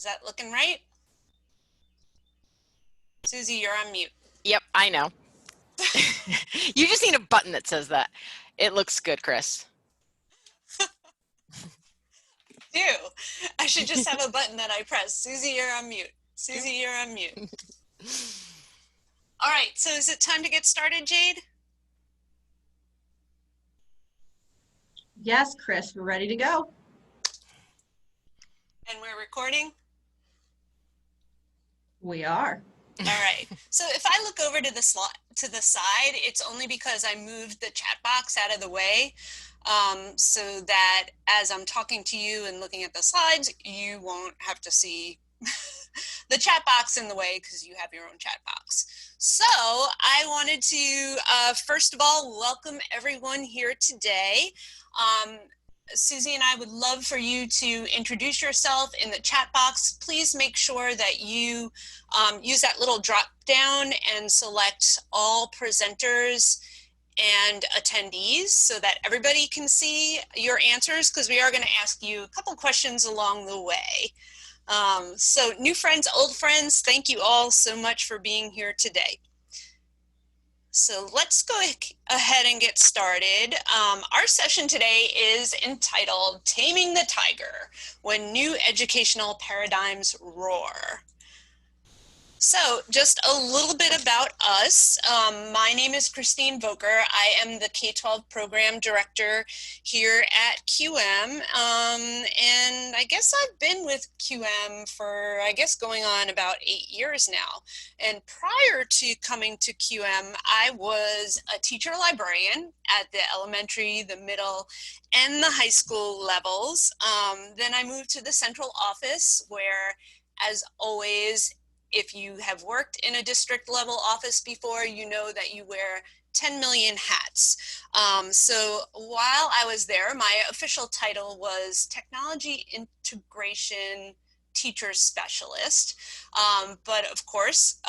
Is that looking right? Suzie, you're on mute. Yep, I know. You just need a button that says that. It looks good, Chris. Do. I should just have a button that I press. Suzie, you're on mute. Suzie, you're on mute. All right, so is it time to get started, Jade? Yes, Chris, we're ready to go. And we're recording? We are. All right. So if I look over to the side, it's only because I moved the chat box out of the way, so that as I'm talking to you and looking at the slides, you won't have to see the chat box in the way because you have your own chat box. So I wanted to, first of all, welcome everyone here today. Suzie and I would love for you to introduce yourself in the chat box. Please make sure that you use that little drop down and select all presenters and attendees so that everybody can see your answers, because we are going to ask you a couple questions along the way. So new friends, old friends, thank you all so much for being here today. So let's go ahead and get started. Our session today is entitled Taming the Tiger, When New Educational Paradigms Roar. So just a little bit about us. My name is Christine Voelker. I am the K-12 program director here at QM. And I guess I've been with QM for, going on about 8 years now. And prior to coming to QM, I was a teacher librarian at the elementary, the middle, and the high school levels. Then I moved to the central office where, as always, if you have worked in a district level office before, you know that you wear 10 million hats. So while I was there, my official title was Technology Integration Teacher Specialist. But of course,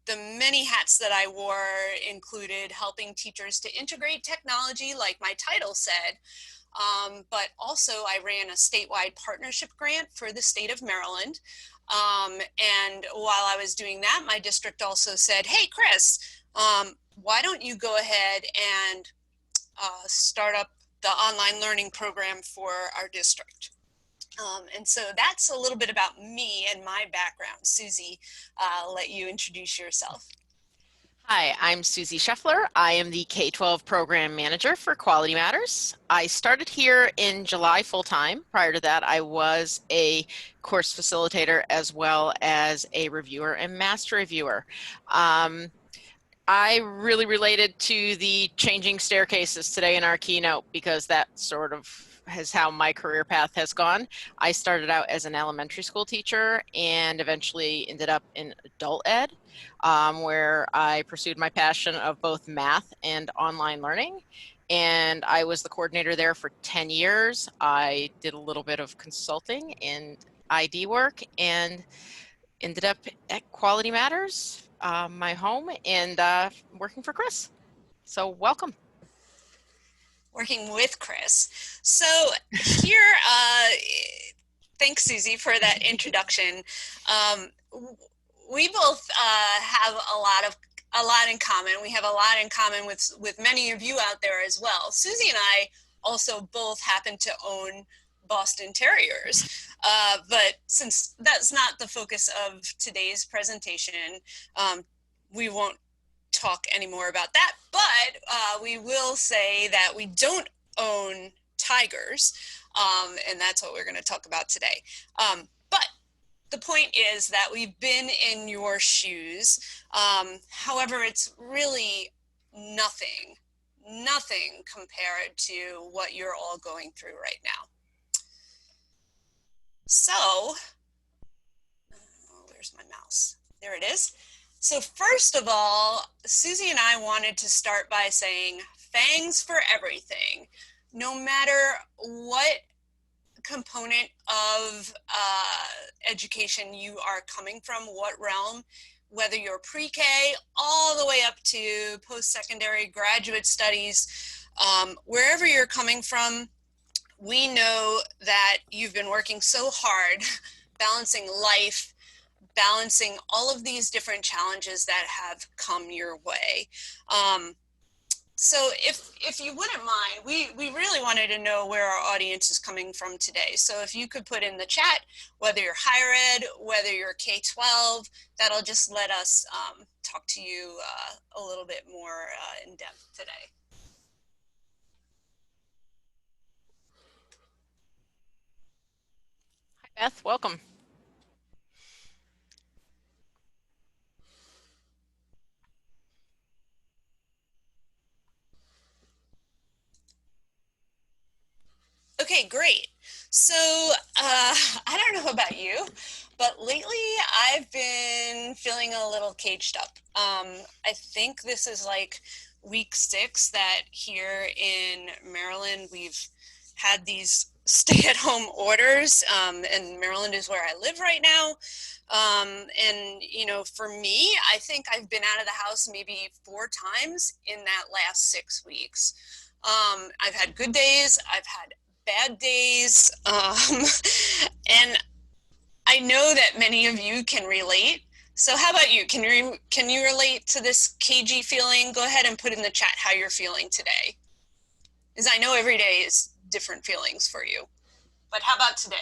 the many hats that I wore included helping teachers to integrate technology, like my title said. But also I ran a statewide partnership grant for the state of Maryland. And while I was doing that, my district also said, hey, Chris, why don't you go ahead and start up the online learning program for our district? And so that's a little bit about me and my background. Suzie, I'll let you introduce yourself. Hi, I'm Suzie Scheffler. I am the K-12 program manager for Quality Matters. I started here in July full-time. Prior to that, I was a course facilitator as well as a reviewer and master reviewer. I really related to the changing staircases today in our keynote because that sort of is how my career path has gone. I started out as an elementary school teacher and eventually ended up in adult ed, where I pursued my passion of both math and online learning. And I was the coordinator there for 10 years. I did a little bit of consulting and ID work and ended up at Quality Matters, my home, and working for Chris. So welcome. Working with Chris. So here, thanks, Suzie, for that introduction. We both have a lot in common. We have a lot in common with many of you out there as well. Suzie and I also both happen to own Boston Terriers. But since that's not the focus of today's presentation, we won't talk anymore about that, but we will say that we don't own tigers, and that's what we're going to talk about today. But the point is that we've been in your shoes. However, it's really nothing compared to what you're all going through right now. So, where's my mouse? There it is. So first of all, Suzie and I wanted to start by saying thanks for everything. No matter what component of education you are coming from, what realm, whether you're pre-K all the way up to post-secondary graduate studies, wherever you're coming from, we know that you've been working so hard balancing life, balancing all of these different challenges that have come your way. So if you wouldn't mind, we really wanted to know where our audience is coming from today. So if you could put in the chat, whether you're higher ed, whether you're K-12, that'll just let us talk to you a little bit more in depth today. Hi, Beth, welcome. Okay, great. So I don't know about you, but lately I've been feeling a little caged up. I think this is like week 6 that here in Maryland we've had these stay-at-home orders, and Maryland is where I live right now. And you know, for me, I think I've been out of the house maybe 4 times in that last 6 weeks. I've had good days, I've had bad days, and I know that many of you can relate. So how about you? Can you relate to this cagey feeling? Go ahead and put in the chat how you're feeling today, because I know every day is different feelings for you. But how about today?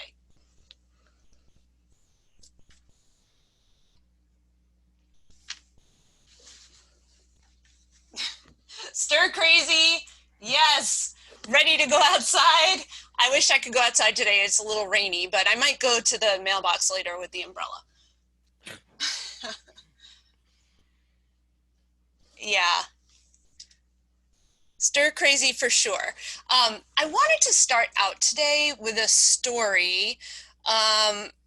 Stir crazy, yes. Ready to go outside. I wish I could go outside today. It's a little rainy, but I might go to the mailbox later with the umbrella. Yeah. Stir crazy for sure. I wanted to start out today with a story.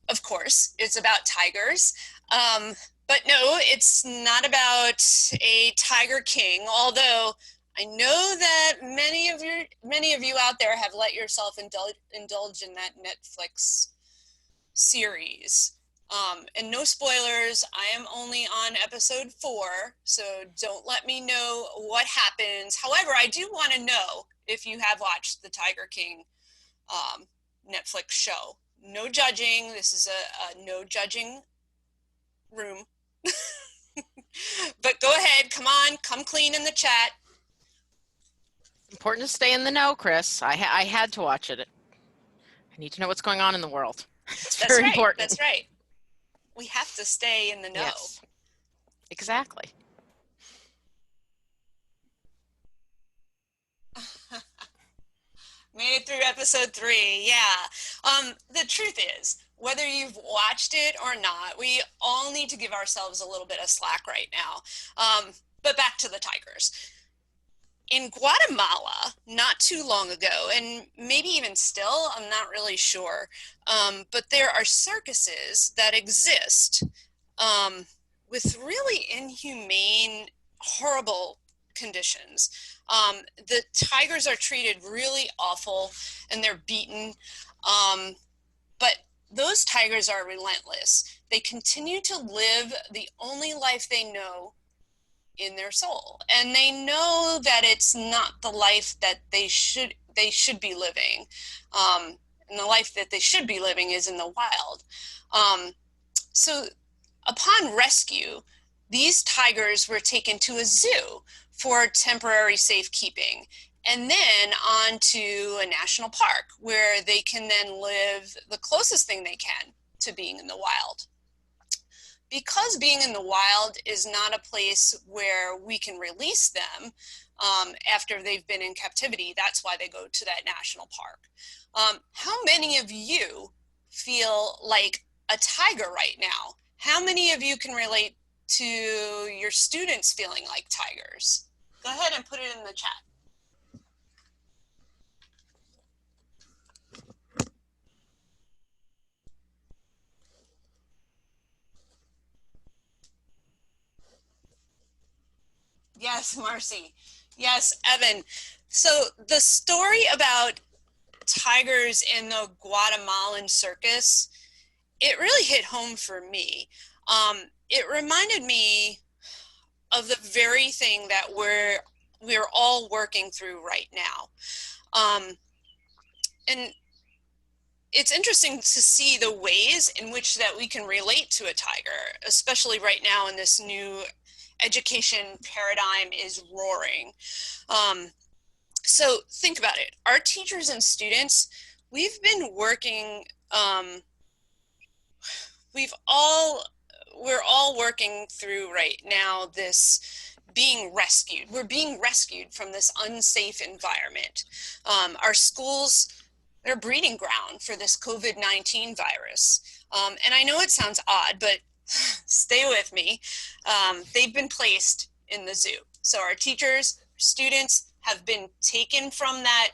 Of course, it's about tigers. But no, it's not about a tiger king, although I know that many of you out there have let yourself indulge in that Netflix series. And no spoilers, I am only on episode 4, so don't let me know what happens. However, I do want to know if you have watched the Tiger King Netflix show. No judging, this is a no judging room. But go ahead, come on, come clean in the chat. Important to stay in the know, Chris. I had to watch it. I need to know what's going on in the world. It's very important. That's right. We have to stay in the know. Yes, exactly. Made it through episode 3, yeah. The truth is, whether you've watched it or not, we all need to give ourselves a little bit of slack right now. But back to the tigers. In Guatemala, not too long ago, and maybe even still, I'm not really sure, but there are circuses that exist with really inhumane, horrible conditions. The tigers are treated really awful and they're beaten, but those tigers are relentless. They continue to live the only life they know in their soul, and they know that it's not the life that they should be living, and the life that they should be living is in the wild. So upon rescue, these tigers were taken to a zoo for temporary safekeeping, and then on to a national park where they can then live the closest thing they can to being in the wild. Because being in the wild is not a place where we can release them after they've been in captivity, that's why they go to that national park. How many of you feel like a tiger right now? How many of you can relate to your students feeling like tigers? Go ahead and put it in the chat. Yes, Marcy. Yes, Evan. So the story about tigers in the Guatemalan circus, it really hit home for me. It reminded me of the very thing that we're all working through right now. And it's interesting to see the ways in which that we can relate to a tiger, especially right now in this new education paradigm is roaring. So think about it. Our teachers and students, we've been working, we've all, we're all working through right now this being rescued. We're being rescued from this unsafe environment. Our schools, they're a breeding ground for this COVID-19 virus. And I know it sounds odd, but stay with me. They've been placed in the zoo. So our teachers, students have been taken from that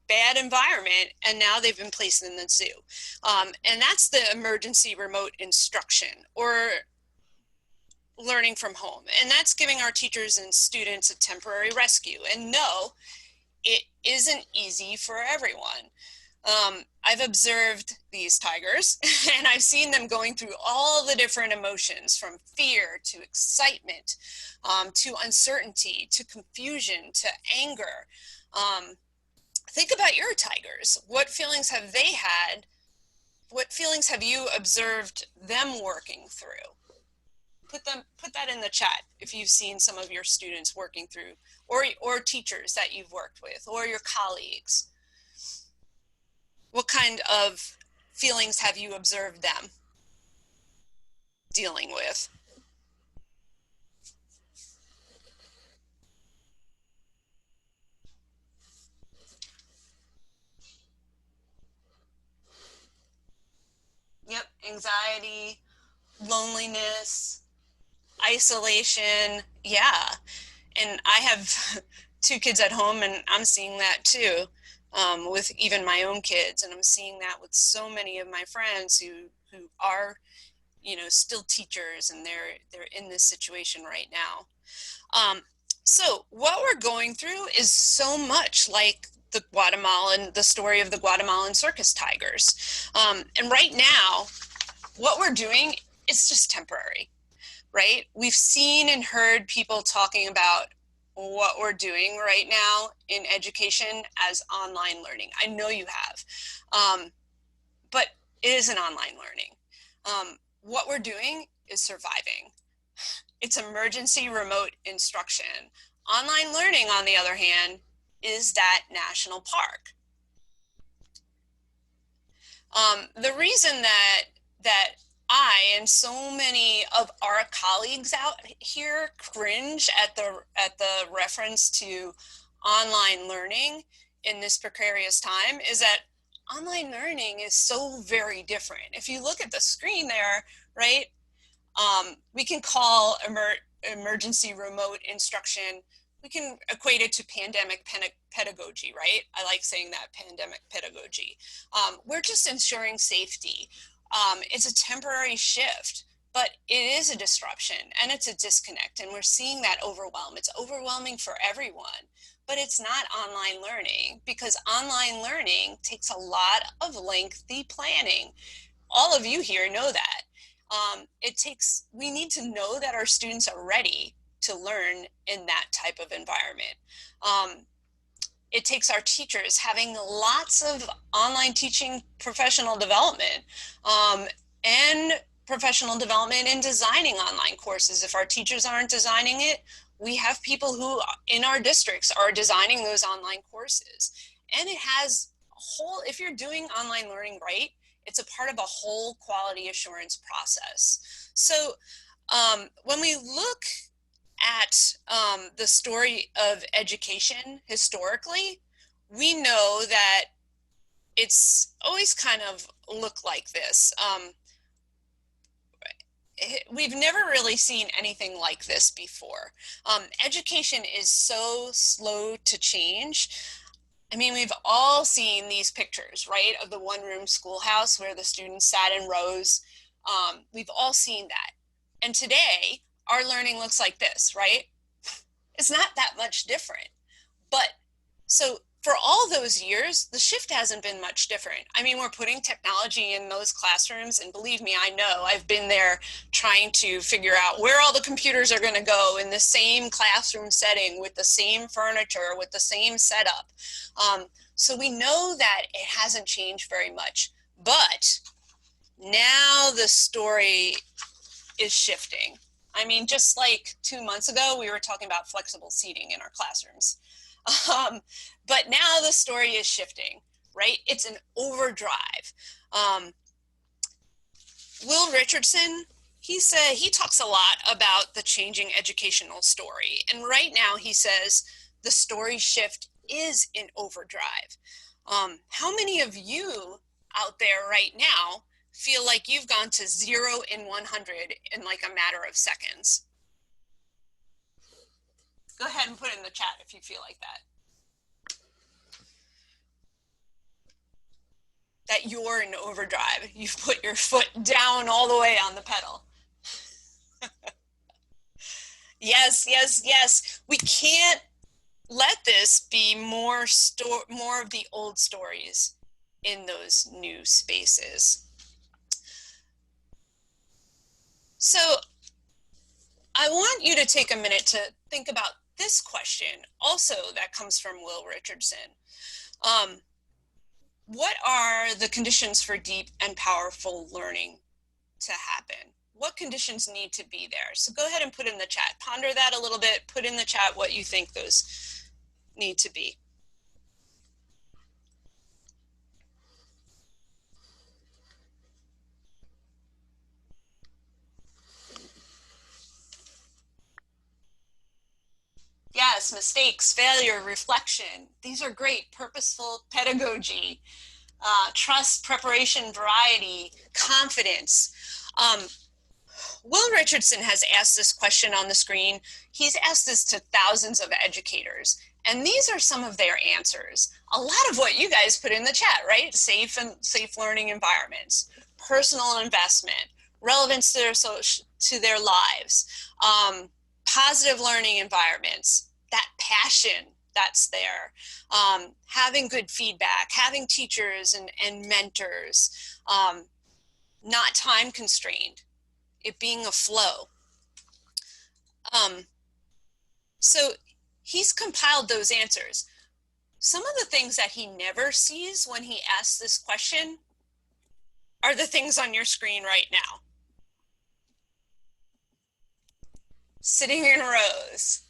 bad environment, and now they've been placed in the zoo. And that's the emergency remote instruction, or learning from home. And that's giving our teachers and students a temporary rescue. And no, it isn't easy for everyone. I've observed these tigers and I've seen them going through all the different emotions, from fear to excitement, to uncertainty, to confusion, to anger. Think about your tigers. What feelings have they had? What feelings have you observed them working through? Put that in the chat if you've seen some of your students working through, or teachers that you've worked with, or your colleagues. What kind of feelings have you observed them dealing with? Yep, anxiety, loneliness, isolation. Yeah. And I have 2 kids at home, and I'm seeing that too, with even my own kids. And I'm seeing that with so many of my friends who are, still teachers, and they're in this situation right now. So what we're going through is so much like the story of the Guatemalan circus tigers. And right now, what we're doing is just temporary, right? We've seen and heard people talking about what we're doing right now in education as online learning. I know you have, but it isn't online learning. What we're doing is surviving. It's emergency remote instruction. Online learning, on the other hand, is that national park. The reason that I and so many of our colleagues out here cringe at the reference to online learning in this precarious time is that online learning is so very different. If you look at the screen there, right, we can call emergency remote instruction, we can equate it to pandemic pedagogy, right? I like saying that, pandemic pedagogy. We're just ensuring safety. It's a temporary shift, but it is a disruption and it's a disconnect, and we're seeing that overwhelm. It's overwhelming for everyone, but it's not online learning, because online learning takes a lot of lengthy planning. All of you here know that. We need to know that our students are ready to learn in that type of environment. It takes our teachers having lots of online teaching professional development, and professional development in designing online courses. If our teachers aren't designing it, we have people who in our districts are designing those online courses. And it has if you're doing online learning right, it's a part of a whole quality assurance process. So when we look at the story of education historically, we know that it's always kind of looked like this. We've never really seen anything like this before. Education is so slow to change. I mean, we've all seen these pictures, right, of the one-room schoolhouse where the students sat in rows. We've all seen that. And today, our learning looks like this, right? It's not that much different. But so for all those years, the shift hasn't been much different. I mean, we're putting technology in those classrooms, and believe me, I know, I've been there trying to figure out where all the computers are going to go in the same classroom setting with the same furniture, with the same setup. So we know that it hasn't changed very much, but now the story is shifting. I mean, just like 2 months ago, we were talking about flexible seating in our classrooms. But now the story is shifting, right? It's an overdrive. Will Richardson, he talks a lot about the changing educational story. And right now he says the story shift is in overdrive. How many of you out there right now feel like you've gone to 0 and 100 in like a matter of seconds? Go ahead and put it in the chat if you feel like that. That you're in overdrive. You've put your foot down all the way on the pedal. Yes, yes, yes. We can't let this be more of the old stories in those new spaces. So I want you to take a minute to think about this question also that comes from Will Richardson. What are the conditions for deep and powerful learning to happen? What conditions need to be there? So go ahead and put in the chat. Ponder that a little bit. Put in the chat what you think those need to be. Yes, mistakes, failure, reflection. These are great. Purposeful pedagogy, trust, preparation, variety, confidence. Will Richardson has asked this question on the screen. He's asked this to thousands of educators, and these are some of their answers. A lot of what you guys put in the chat, right? Safe learning environments, personal investment, relevance to their lives, positive learning environments, that passion that's there, having good feedback, having teachers and mentors, not time constrained, it being a flow. So he's compiled those answers. Some of the things that he never sees when he asks this question are the things on your screen right now. Sitting in rows,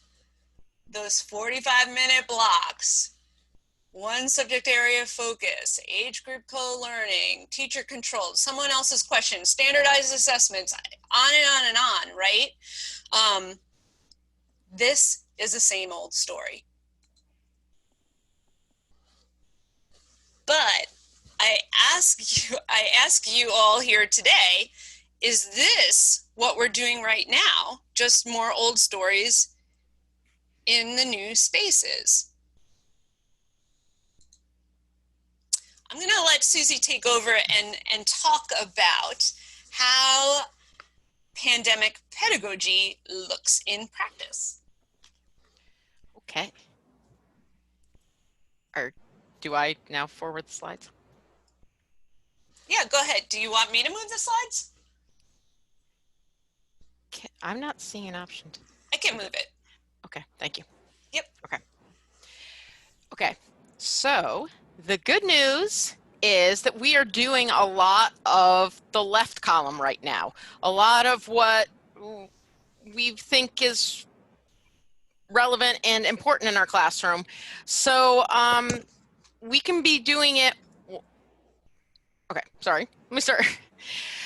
those 45-minute blocks, one subject area of focus, age group co-learning, teacher controlled, someone else's questions, standardized assessments, on and on and on, right? This is the same old story. But I ask you all here today, is this what we're doing right now? Just more old stories in the new spaces? I'm going to let Suzie take over and talk about how pandemic pedagogy looks in practice. Okay. Or do I now forward the slides? Yeah, go ahead. Do you want me to move the slides? I'm not seeing an option. I can move it. Okay, thank you. Yep. Okay. Okay, so the good news is that we are doing a lot of the left column right now. A lot of what we think is relevant and important in our classroom. So we can be doing it. Okay, sorry, let me start.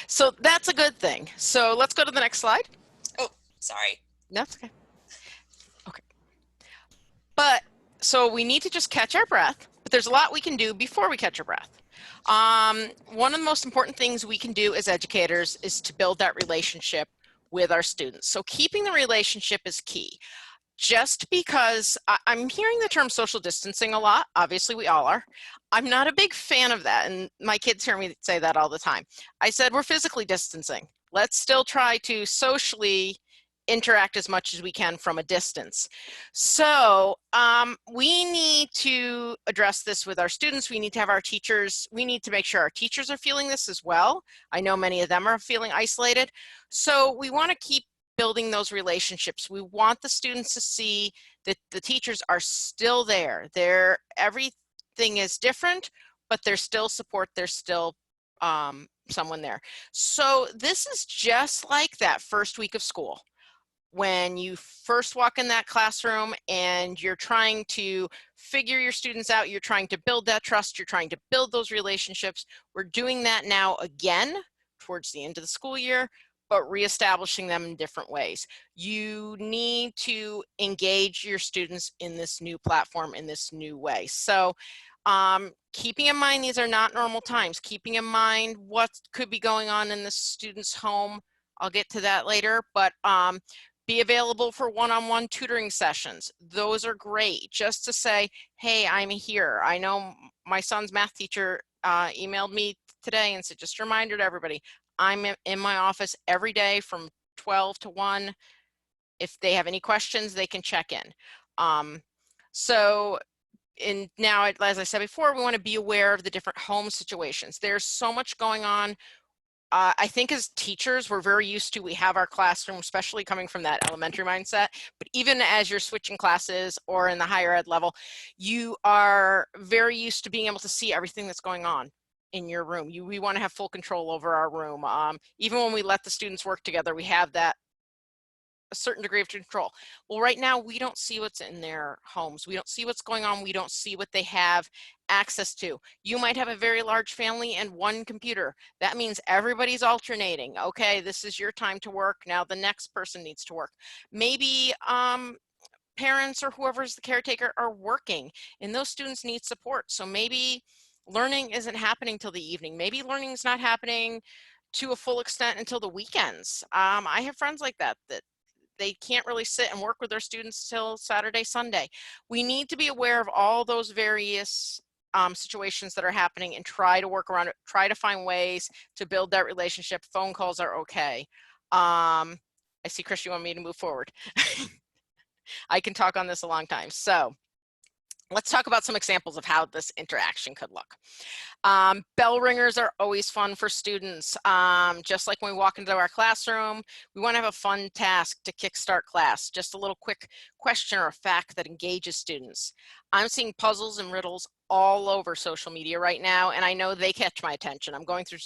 So that's a good thing. So let's go to the next slide. Oh, sorry. That's okay. Okay. But so we need to just catch our breath, but there's a lot we can do before we catch our breath. One of the most important things we can do as educators is to build that relationship with our students. So keeping the relationship is key. Just because I'm hearing the term social distancing a lot, obviously we all are. I'm not a big fan of that, and my kids hear me say that all the time. I said we're physically distancing. Let's still try to socially interact as much as we can from a distance. So we need to address this with our students. We need to have our teachers, we need to make sure our teachers are feeling this as well. I know many of them are feeling isolated. So we want to keep building those relationships. We want the students to see that the teachers are still there. Everything is different, but there's still support, there's still someone there. So this is just like that first week of school. When you first walk in that classroom and you're trying to figure your students out, you're trying to build that trust, you're trying to build those relationships. We're doing that now again towards the end of the school year, but reestablishing them in different ways. You need to engage your students in this new platform in this new way. So keeping in mind these are not normal times, keeping in mind what could be going on in the student's home. I'll get to that later, but be available for one-on-one tutoring sessions. Those are great, just to say, hey, I'm here. I know my son's math teacher emailed me today and said, just a reminder to everybody, I'm in my office every day from 12 to 1. If they have any questions, they can check in. And now, as I said before, we want to be aware of the different home situations. There's so much going on. I think as teachers, we're very used to, we have our classroom, especially coming from that elementary mindset, but even as you're switching classes or in the higher ed level, you are very used to being able to see everything that's going on in your room. We want to have full control over our room. Even when we let the students work together, we have that a certain degree of control. Well, right now we don't see what's in their homes. We don't see what's going on. We don't see what they have access to. You might have a very large family and one computer. That means everybody's alternating. Okay, this is your time to work. Now the next person needs to work. Maybe parents or whoever's the caretaker are working and those students need support. So maybe learning isn't happening till the evening. Maybe learning is not happening to a full extent until the weekends. I have friends like that they can't really sit and work with their students till Saturday, Sunday. We need to be aware of all those various situations that are happening and try to work around it, try to find ways to build that relationship. Phone calls are okay. I see, Chris, you want me to move forward. I can talk on this a long time. So let's talk about some examples of how this interaction could look. Bell ringers are always fun for students. Just like when we walk into our classroom, we want to have a fun task to kickstart class. Just a little quick question or a fact that engages students. I'm seeing puzzles and riddles all over social media right now, and I know they catch my attention. I'm going through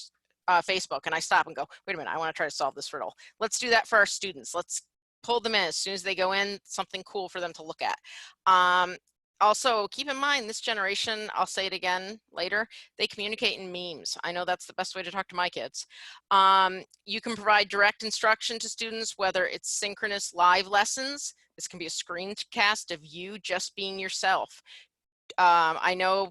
Facebook and I stop and go, wait a minute, I want to try to solve this riddle. Let's do that for our students. Let's pull them in as soon as they go in, something cool for them to look at. Also, keep in mind, this generation, I'll say it again later, they communicate in memes. I know that's the best way to talk to my kids. You can provide direct instruction to students, whether it's synchronous live lessons. This can be a screencast of you just being yourself. I know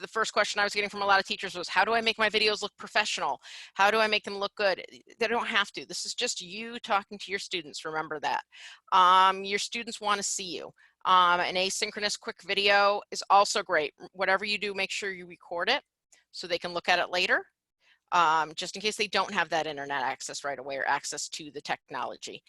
the first question I was getting from a lot of teachers was, how do I make my videos look professional? How do I make them look good? They don't have to. This is just you talking to your students. Remember that. Your students want to see you. An asynchronous quick video is also great. Whatever you do, make sure you record it so they can look at it later, just in case they don't have that internet access right away or access to the technology.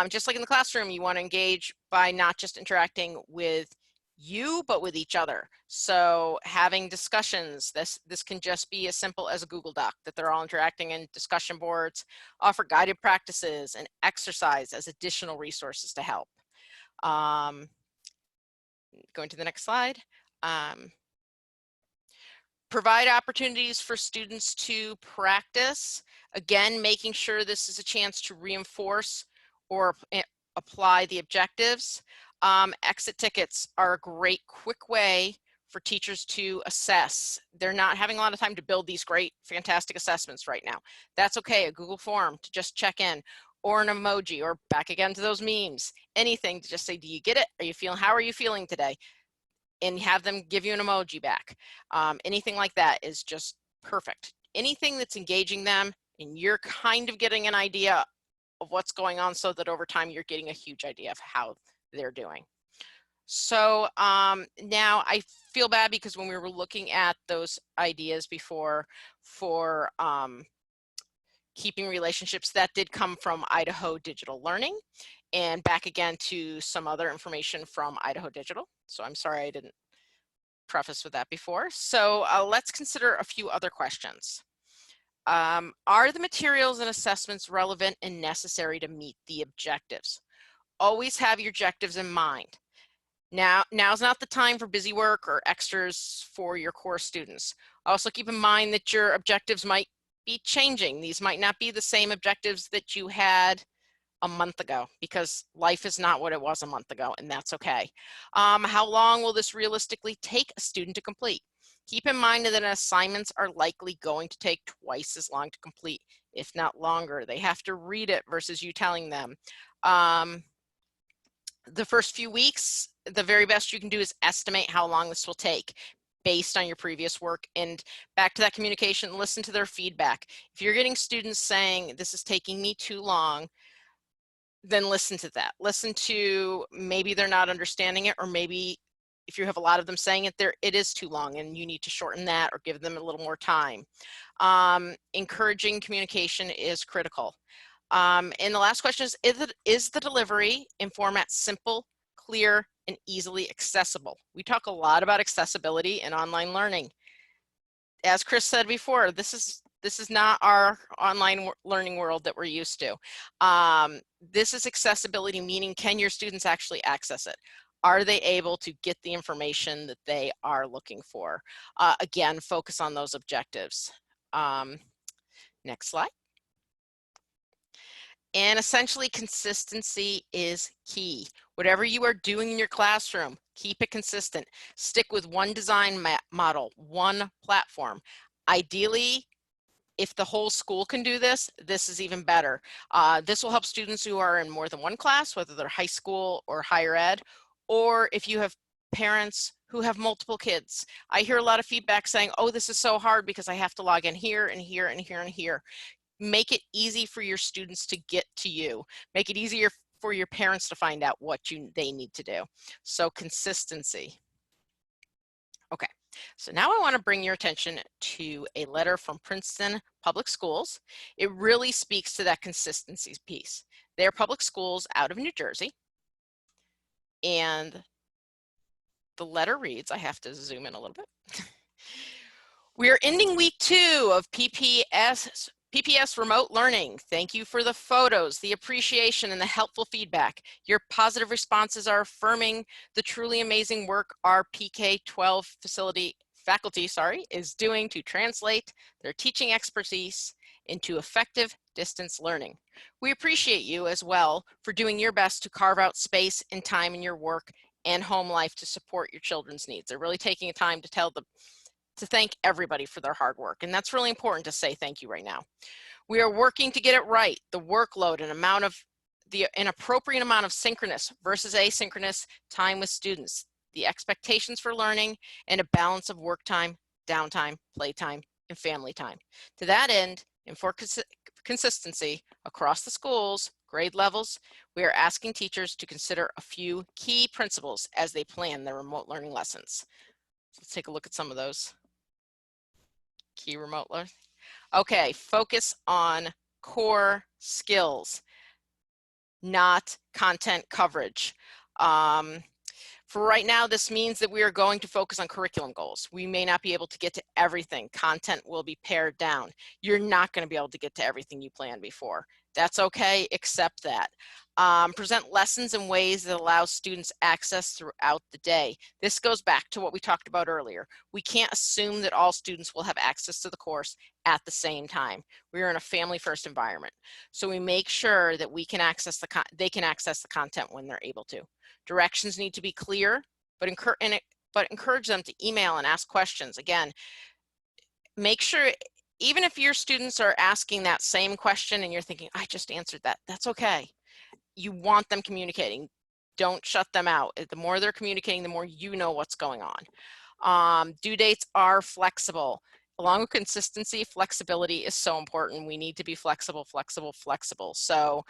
Just like in the classroom, you want to engage by not just interacting with you, but with each other. So having discussions, this can just be as simple as a Google Doc that they're all interacting in, discussion boards, offer guided practices and exercise as additional resources to help. Going to the next slide. Provide opportunities for students to practice. Again, making sure this is a chance to reinforce or apply the objectives. Exit tickets are a great quick way for teachers to assess. They're not having a lot of time to build these great, fantastic assessments right now. That's okay, a Google form to just check in, or an emoji, or back again to those memes, anything to just say, do you get it? How are you feeling today? And have them give you an emoji back. Anything like that is just perfect. Anything that's engaging them and you're kind of getting an idea of what's going on so that over time you're getting a huge idea of how they're doing. So now I feel bad because when we were looking at those ideas before for keeping relationships. That did come from Idaho Digital Learning, and back again to some other information from Idaho Digital. So I'm sorry I didn't preface with that before. So let's consider a few other questions. Are the materials and assessments relevant and necessary to meet the objectives? Always have your objectives in mind. Now's not the time for busy work or extras for your core students. Also keep in mind that your objectives might be changing. These might not be the same objectives that you had a month ago, because life is not what it was a month ago, and that's okay. How long will this realistically take a student to complete? Keep in mind that assignments are likely going to take twice as long to complete, if not longer. They have to read it versus you telling them. The first few weeks, the very best you can do is estimate how long this will take based on your previous work. And back to that communication, listen to their feedback. If you're getting students saying, this is taking me too long, then listen to that. Listen to, maybe they're not understanding it, or maybe if you have a lot of them saying it, it is too long and you need to shorten that or give them a little more time. Encouraging communication is critical. And the last question is the delivery in format simple, clear, and easily accessible? We talk a lot about accessibility in online learning. As Chris said before, this is not our online learning world that we're used to. This is accessibility, meaning can your students actually access it? Are they able to get the information that they are looking for? Again, focus on those objectives. Next slide. And essentially, consistency is key. Whatever you are doing in your classroom, keep it consistent. Stick with one design model, one platform. Ideally, if the whole school can do this, this is even better. This will help students who are in more than one class, whether they're high school or higher ed, or if you have parents who have multiple kids. I hear a lot of feedback saying, oh, this is so hard because I have to log in here and here and here and here. Make it easy for your students to get to you. Make it easier for your parents to find out what they need to do. So consistency. Okay, so now I want to bring your attention to a letter from Princeton Public Schools. It really speaks to that consistency piece. They're public schools out of New Jersey. And the letter reads, I have to zoom in a little bit. We are ending week 2 of PPS remote learning. Thank you for the photos, the appreciation, and the helpful feedback. Your positive responses are affirming the truly amazing work our PK-12 faculty is doing to translate their teaching expertise into effective distance learning. We appreciate you as well for doing your best to carve out space and time in your work and home life to support your children's needs. They're really taking time to thank everybody for their hard work. And that's really important to say thank you right now. We are working to get it right. The workload and an appropriate amount of synchronous versus asynchronous time with students, the expectations for learning, and a balance of work time, downtime, playtime, and family time. To that end, and for consistency across the schools, grade levels, we are asking teachers to consider a few key principles as they plan their remote learning lessons. Let's take a look at some of those. Key remote learning. Okay, focus on core skills, not content coverage. For right now, this means that we are going to focus on curriculum goals. We may not be able to get to everything. Content will be pared down. You're not going to be able to get to everything you planned before. That's okay, accept that. Present lessons in ways that allow students access throughout the day. This goes back to what we talked about earlier. We can't assume that all students will have access to the course at the same time. We're in a family-first environment. So we make sure that they can access the content when they're able to. Directions need to be clear, but encourage them to email and ask questions. Again, make sure, even if your students are asking that same question and you're thinking, I just answered that, that's okay. You want them communicating. Don't shut them out. The more they're communicating, the more you know what's going on. Due dates are flexible. Along with consistency, flexibility is so important. We need to be flexible. So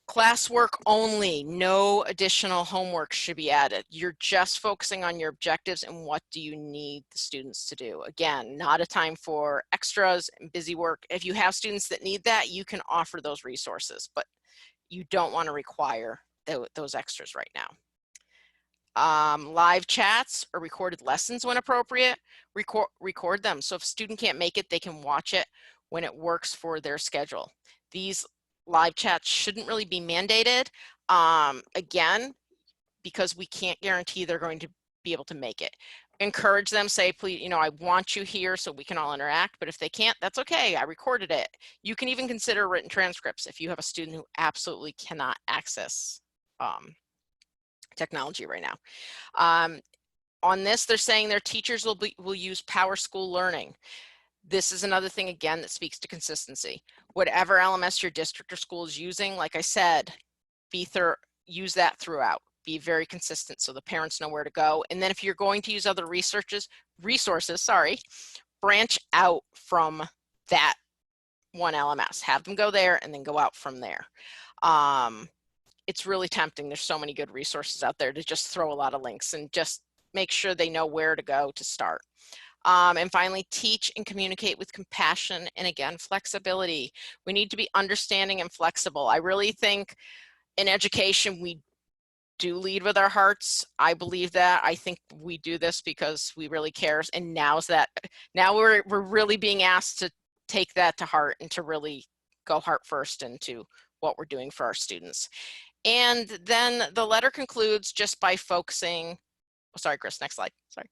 Classwork only, no additional homework should be added. You're just focusing on your objectives and what do you need the students to do. Again, not a time for extras and busy work. If you have students that need that, you can offer those resources, but you don't want to require those extras right now. Live chats or recorded lessons when appropriate, record them. So if a student can't make it, they can watch it when it works for their schedule. These live chats shouldn't really be mandated, again, because we can't guarantee they're going to be able to make it. Encourage them, say, please, you know, I want you here so we can all interact, but if they can't, that's okay, I recorded it. You can even consider written transcripts if you have a student who absolutely cannot access technology right now. On this, they're saying their teachers will use Power School Learning. This is another thing, again, that speaks to consistency. Whatever LMS your district or school is using, like I said, use that throughout. Be very consistent so the parents know where to go. And then if you're going to use other resources, branch out from that one LMS. Have them go there and then go out from there. It's really tempting. There's so many good resources out there to just throw a lot of links and just make sure they know where to go to start. And finally, teach and communicate with compassion and, again, flexibility. We need to be understanding and flexible. I really think in education, we do lead with our hearts. I believe that. I think we do this because we really care. And now we're really being asked to take that to heart and to really go heart first into what we're doing for our students. And then the letter concludes just by focusing, oh, sorry, Chris, next slide, sorry.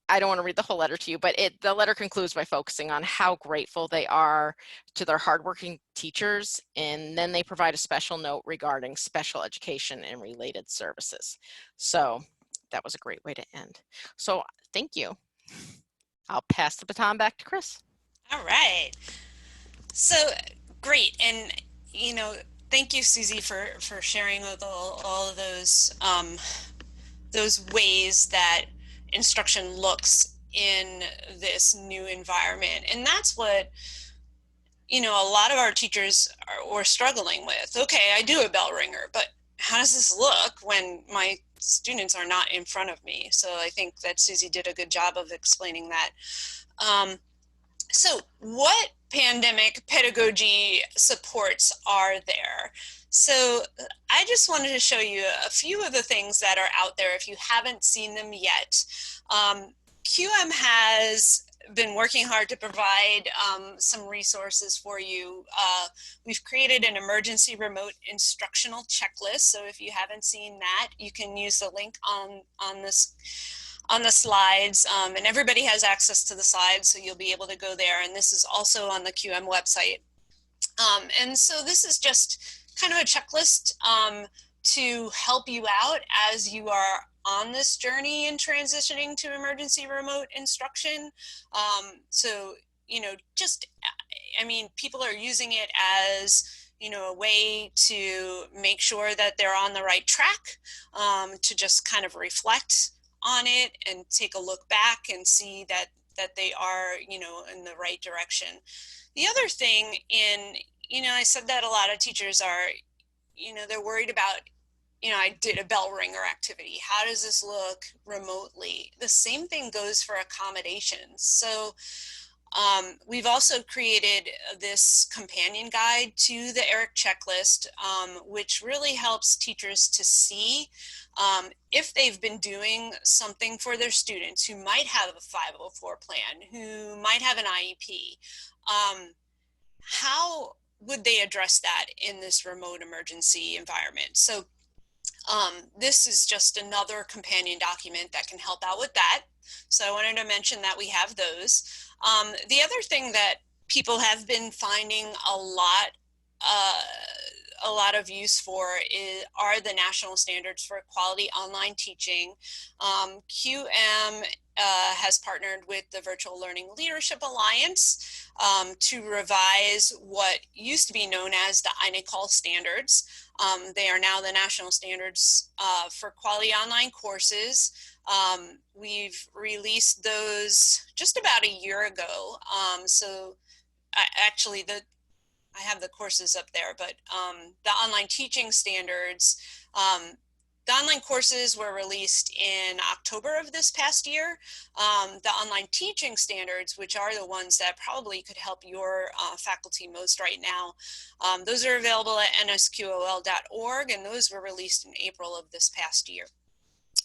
I don't want to read the whole letter to you, but the letter concludes by focusing on how grateful they are to their hardworking teachers, and then they provide a special note regarding special education and related services. So that was a great way to end. So thank you. I'll pass the baton back to Chris. All right. So great. And, you know, thank you, Suzie, for sharing with all of those ways that instruction looks in this new environment. And that's what, you know, a lot of our teachers were struggling with. Okay, I do a bell ringer, but how does this look when my students are not in front of me? So I think that Suzie did a good job of explaining that. So what pandemic pedagogy supports are there? So I just wanted to show you a few of the things that are out there if you haven't seen them yet. QM has been working hard to provide some resources for you. We've created an emergency remote instructional checklist. So if you haven't seen that, you can use the link on the slides, and everybody has access to the slides, so you'll be able to go there. And this is also on the QM website. And so this is just kind of a checklist to help you out as you are on this journey in transitioning to emergency remote instruction. So, you know, just, I mean, people are using it as, you know, a way to make sure that they're on the right track, to just kind of reflect on it and take a look back and see that they are, you know, in the right direction. The other thing you know, I said that a lot of teachers are, you know, they're worried about, you know, I did a bell ringer activity. How does this look remotely? The same thing goes for accommodations. So we've also created this companion guide to the ERIC checklist, which really helps teachers to see if they've been doing something for their students who might have a 504 plan, who might have an IEP. How would they address that in this remote emergency environment? So this is just another companion document that can help out with that. So I wanted to mention that we have those. The other thing that people have been finding a lot of use for are the national standards for quality online teaching. QM has partnered with the Virtual Learning Leadership Alliance to revise what used to be known as the INACOL standards. They are now the national standards for quality online courses. We've released those just about a year ago. So actually I have the courses up there, but the online teaching standards, the online courses were released in October of this past year. The online teaching standards, which are the ones that probably could help your faculty most right now, those are available at nsqol.org, and those were released in April of this past year.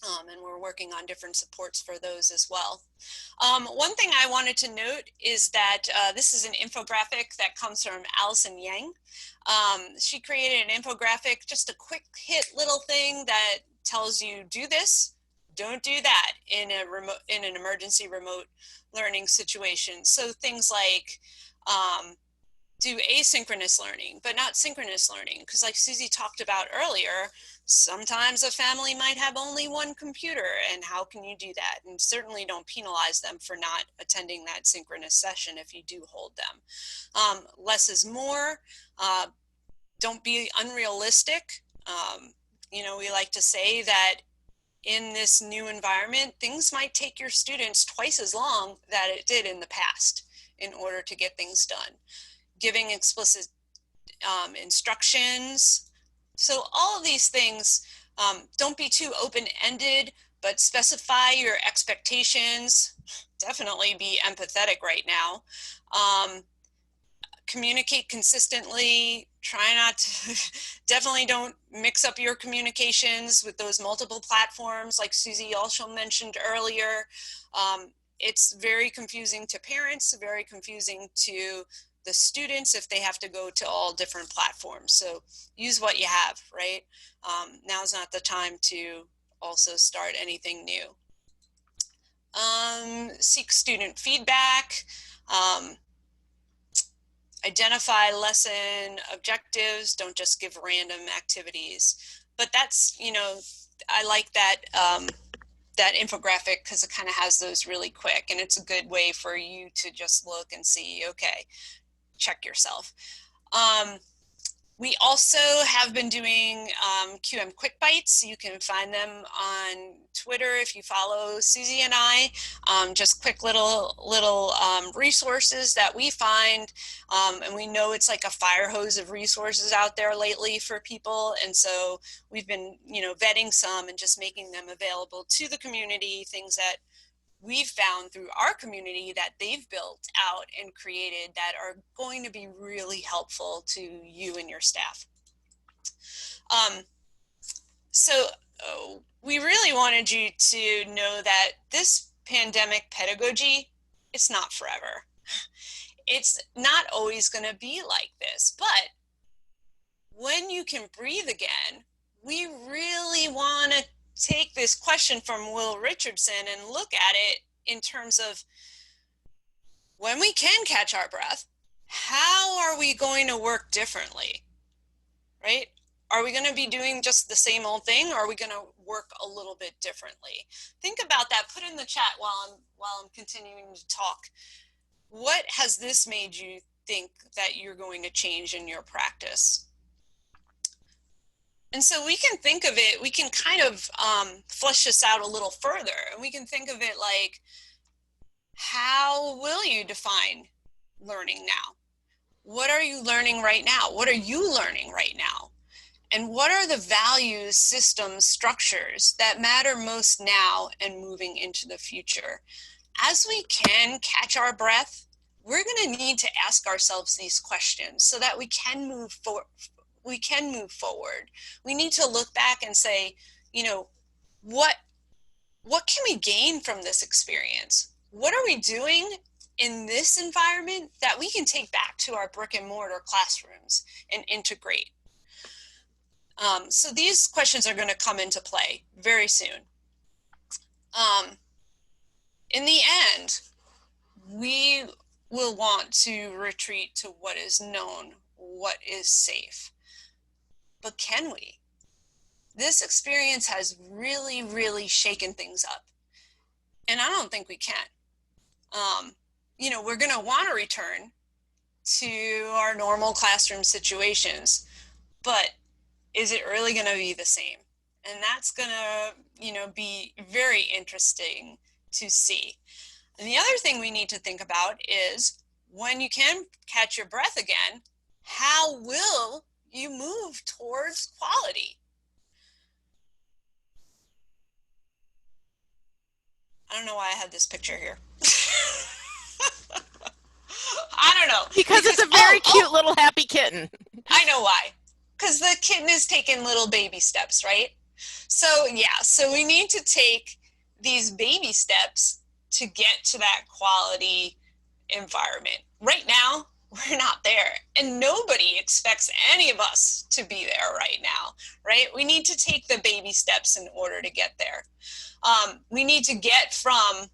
And we're working on different supports for those as well. One thing I wanted to note is that this is an infographic that comes from Allison Yang. She created an infographic, just a quick hit little thing that tells you do this, don't do that in an emergency remote learning situation. So things like do asynchronous learning, but not synchronous learning. Because like Susie talked about earlier, sometimes a family might have only one computer, and how can you do that? And certainly don't penalize them for not attending that synchronous session if you do hold them. Less is more. Don't be unrealistic. You know, we like to say that in this new environment, things might take your students twice as long that it did in the past in order to get things done. Giving explicit instructions. So all of these things, don't be too open-ended, but specify your expectations. Definitely be empathetic right now. Communicate consistently. Try not to, definitely don't mix up your communications with those multiple platforms like Suzie also mentioned earlier. It's very confusing to parents, very confusing to the students if they have to go to all different platforms. So use what you have, right? Now's not the time to also start anything new. Seek student feedback. Identify lesson objectives. Don't just give random activities. But that's, you know, I like that that infographic because it kind of has those really quick, and it's a good way for you to just look and see, okay, check yourself. We also have been doing QM Quick Bites. You can find them on Twitter if you follow Suzie and I. Just quick little resources that we find, and we know it's like a fire hose of resources out there lately for people. And so we've been, you know, vetting some and just making them available to the community. Things that we've found through our community that they've built out and created that are going to be really helpful to you and your staff. We really wanted you to know that this pandemic pedagogy, it's not forever. It's not always going to be like this, but when you can breathe again, we really want to take this question from Will Richardson and look at it in terms of when we can catch our breath, how are we going to work differently, right? Are we going to be doing just the same old thing, or are we going to work a little bit differently? Think about that. Put in the chat while I'm continuing to talk. What has this made you think that you're going to change in your practice? And so we can think of it, we can kind of flesh this out a little further, and we can think of it like, how will you define learning now? What are you learning right now? What are you learning right now? And what are the values, systems, structures that matter most now and moving into the future? As we can catch our breath, we're going to need to ask ourselves these questions so that we can move forward. We need to look back and say, you know, what can we gain from this experience? What are we doing in this environment that we can take back to our brick and mortar classrooms and integrate? So these questions are going to come into play very soon. In the end, we will want to retreat to what is known, what is safe. But can we? This experience has really, really shaken things up. And I don't think we can. You know, we're going to want to return to our normal classroom situations, but is it really going to be the same? And that's going to, you know, be very interesting to see. And the other thing we need to think about is when you can catch your breath again, how will you move towards quality? I don't know why I have this picture here. I don't know. Because it's a very cute little happy kitten. I know why. Because the kitten is taking little baby steps, right? So yeah, so we need to take these baby steps to get to that quality environment. Right now, we're not there, and nobody expects any of us to be there right now, right? We need to take the baby steps in order to get there. We need to get from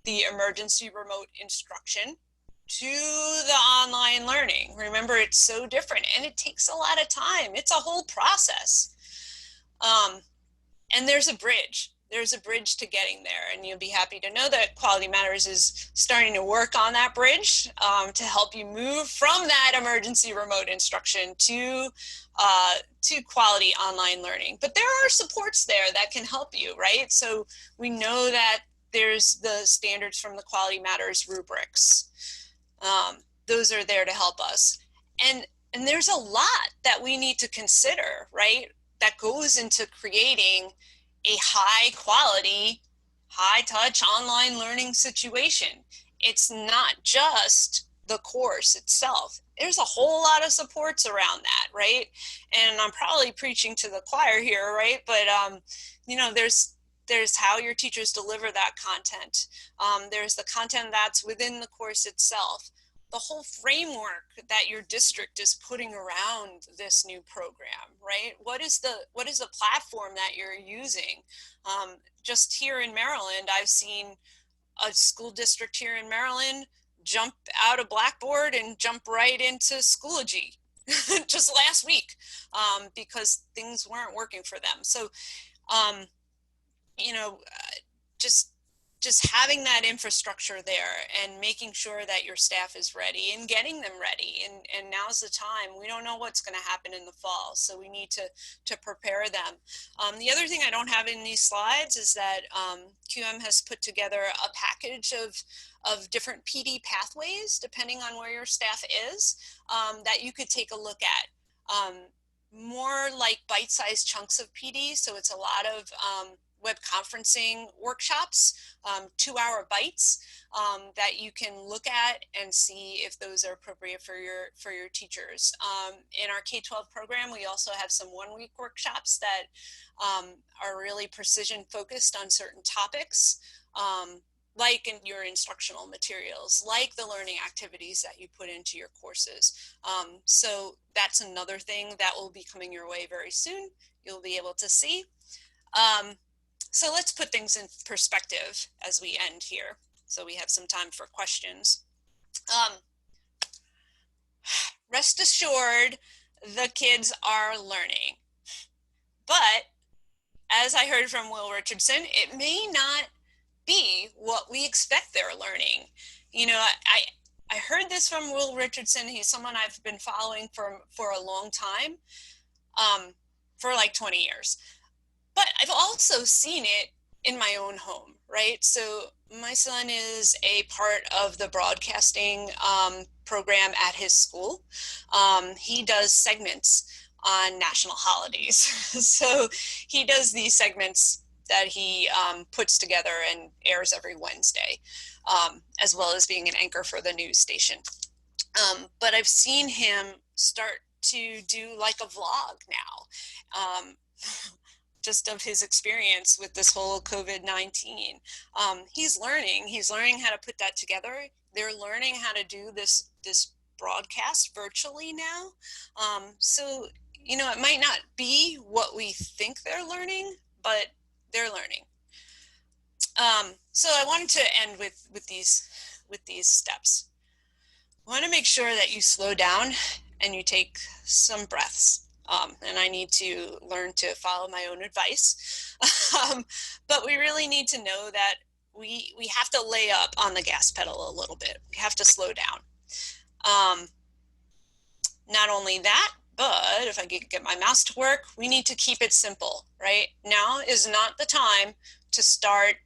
the emergency remote instruction to the online learning. Remember, it's so different and it takes a lot of time. It's a whole process. And there's a bridge. There's a bridge to getting there, and you'll be happy to know that Quality Matters is starting to work on that bridge to help you move from that emergency remote instruction to quality online learning. But there are supports there that can help you, right? So we know that there's the standards from the Quality Matters rubrics. Those are there to help us. And there's a lot that we need to consider, right? That goes into creating a high quality, high touch online learning situation. It's not just the course itself. There's a whole lot of supports around that, right? And I'm probably preaching to the choir here, right? But there's how your teachers deliver that content. There's the content that's within the course itself. The whole framework that your district is putting around this new program, right? What is the platform that you're using? Just here in Maryland, I've seen a school district here in Maryland jump out of Blackboard and jump right into Schoology just last week because things weren't working for them. So, just having that infrastructure there and making sure that your staff is ready and getting them ready. And now's the time. We don't know what's going to happen in the fall, so we need to prepare them. The other thing I don't have in these slides is that QM has put together a package of different PD pathways, depending on where your staff is, that you could take a look at. More like bite-sized chunks of PD, so it's a lot of web conferencing workshops, 2-hour bites that you can look at and see if those are appropriate for your teachers. In our K-12 program, we also have some 1-week workshops that are really precision focused on certain topics, like in your instructional materials, like the learning activities that you put into your courses. So that's another thing that will be coming your way very soon. You'll be able to see. So let's put things in perspective as we end here, so we have some time for questions. Rest assured, the kids are learning. But as I heard from Will Richardson, it may not be what we expect they're learning. I heard this from Will Richardson. He's someone I've been following for a long time, for like 20 years. But I've also seen it in my own home, right? So my son is a part of the broadcasting program at his school. He does segments on national holidays. So he does these segments that he puts together and airs every Wednesday, as well as being an anchor for the news station. But I've seen him start to do like a vlog now. Just of his experience with this whole COVID-19. He's learning how to put that together. They're learning how to do this broadcast virtually now. So, it might not be what we think they're learning, but they're learning. So I wanted to end with these steps. I want to make sure that you slow down and you take some breaths. And I need to learn to follow my own advice. But we really need to know that we have to lay up on the gas pedal a little bit. We have to slow down. Not only that, but if I could get my mouse to work, we need to keep it simple, right? Now is not the time to start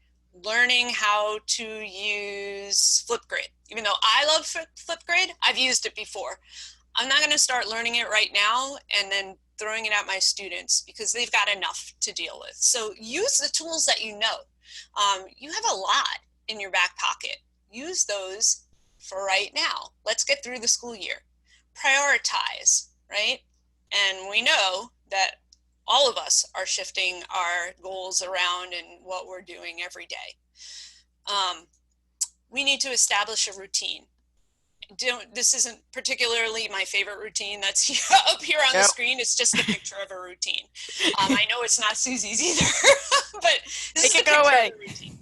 learning how to use Flipgrid. Even though I love Flipgrid, I've used it before. I'm not going to start learning it right now and then throwing it at my students because they've got enough to deal with. So use the tools that you know. You have a lot in your back pocket. Use those for right now. Let's get through the school year. Prioritize, right? And we know that all of us are shifting our goals around and what we're doing every day. We need to establish a routine. This isn't particularly my favorite routine that's up here on the screen. It's just a picture of a routine. I know it's not Susie's either, but this is a picture of a routine.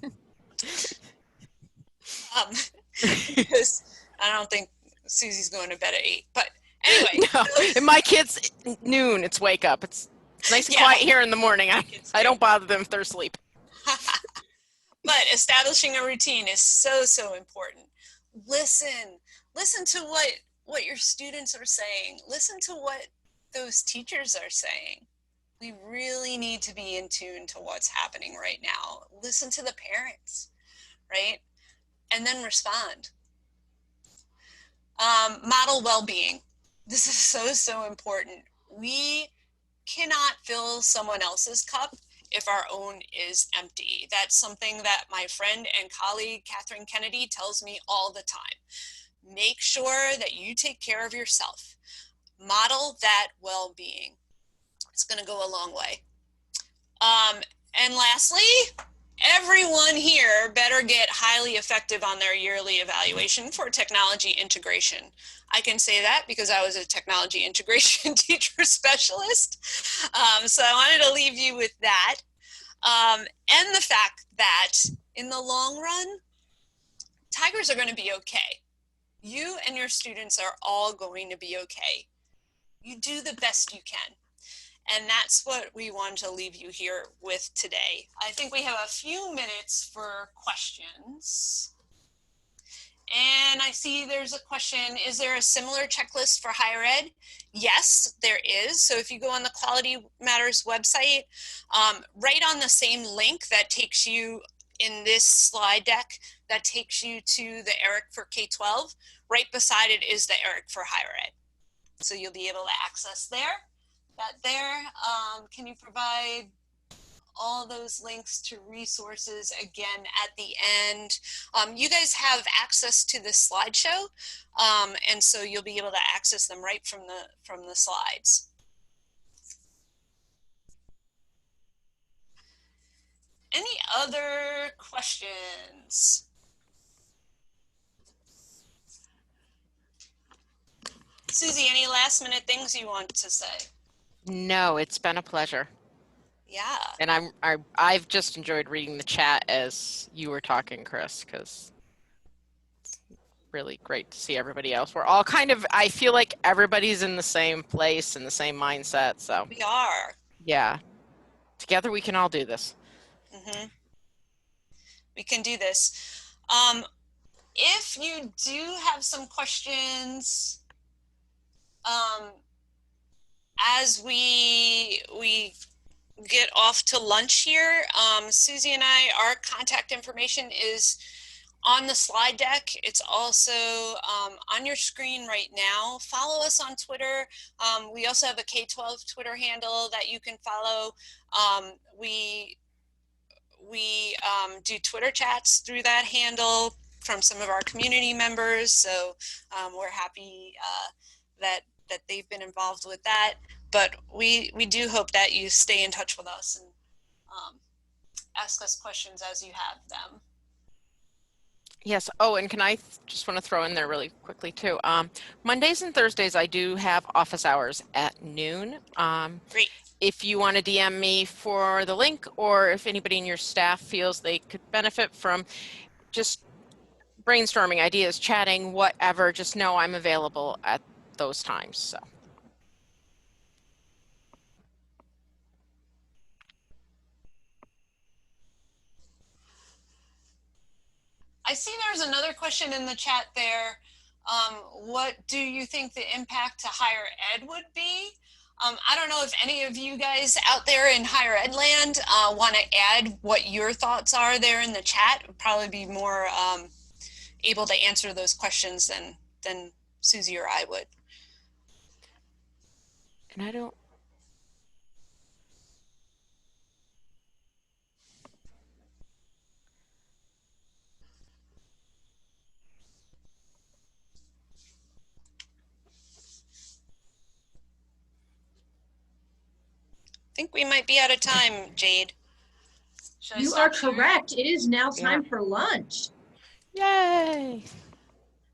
Because I don't think Susie's going to bed at 8, but anyway. No, and my kids, noon, it's wake up. It's nice and quiet here in the morning. I don't bother them if they're asleep. But establishing a routine is so important. Listen to what your students are saying. Listen to what those teachers are saying. We really need to be in tune to what's happening right now. Listen to the parents, right? And then respond. Model well-being. This is so important. We cannot fill someone else's cup if our own is empty. That's something that my friend and colleague, Catherine Kennedy, tells me all the time. Make sure that you take care of yourself. Model that well-being. It's going to go a long way. And lastly, everyone here better get highly effective on their yearly evaluation for technology integration. I can say that because I was a technology integration teacher specialist. So I wanted to leave you with that. And the fact that in the long run, Tigers are going to be okay. You and your students are all going to be okay. You do the best you can. And that's what we want to leave you here with today. I think we have a few minutes for questions. And I see there's a question, is there a similar checklist for higher ed? Yes, there is. So if you go on the Quality Matters website, right on the same link that takes you in this slide deck, that takes you to the ERIC for K-12, right beside it is the ERIC for higher ed. So you'll be able to access that there. Can you provide all those links to resources again at the end? You guys have access to this slideshow, and so you'll be able to access them right from the slides. Any other questions? Suzie, any last minute things you want to say? No, it's been a pleasure. Yeah. And I've just enjoyed reading the chat as you were talking, Chris, because it's really great to see everybody else. We're all kind of, I feel like everybody's in the same place and the same mindset. So we are. Yeah. Together we can all do this. Mm-hmm. We can do this. If you do have some questions, as we get off to lunch here, Suzie and our contact information is on the slide deck. It's also on your screen right now. Follow us on Twitter. We also have a K-12 Twitter handle that you can follow. We do Twitter chats through that handle from some of our community members. So we're happy that they've been involved with that. But we do hope that you stay in touch with us and ask us questions as you have them. Yes. Oh, and can I just want to throw in there really quickly too. Mondays and Thursdays, I do have office hours at noon. Great. If you want to DM me for the link, or if anybody in your staff feels they could benefit from just brainstorming ideas, chatting, whatever, just know I'm available at those times. So. I see there's another question in the chat there. What do you think the impact to higher ed would be? I don't know if any of you guys out there in higher ed land want to add what your thoughts are there in the chat. Would probably be more able to answer those questions than Suzie or I would. And I don't. I think we might be out of time, Jade. Should I You are stop sharing? correct. It is now Yeah. time for lunch. Yay!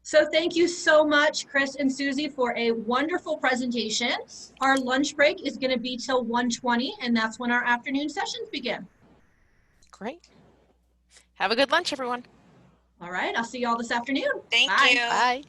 So thank you so much, Chris and Susie, for a wonderful presentation. Our lunch break is going to be till 1:20, and that's when our afternoon sessions begin. Great. Have a good lunch, everyone. All right, I'll see you all this afternoon. Thank Bye. you. Bye.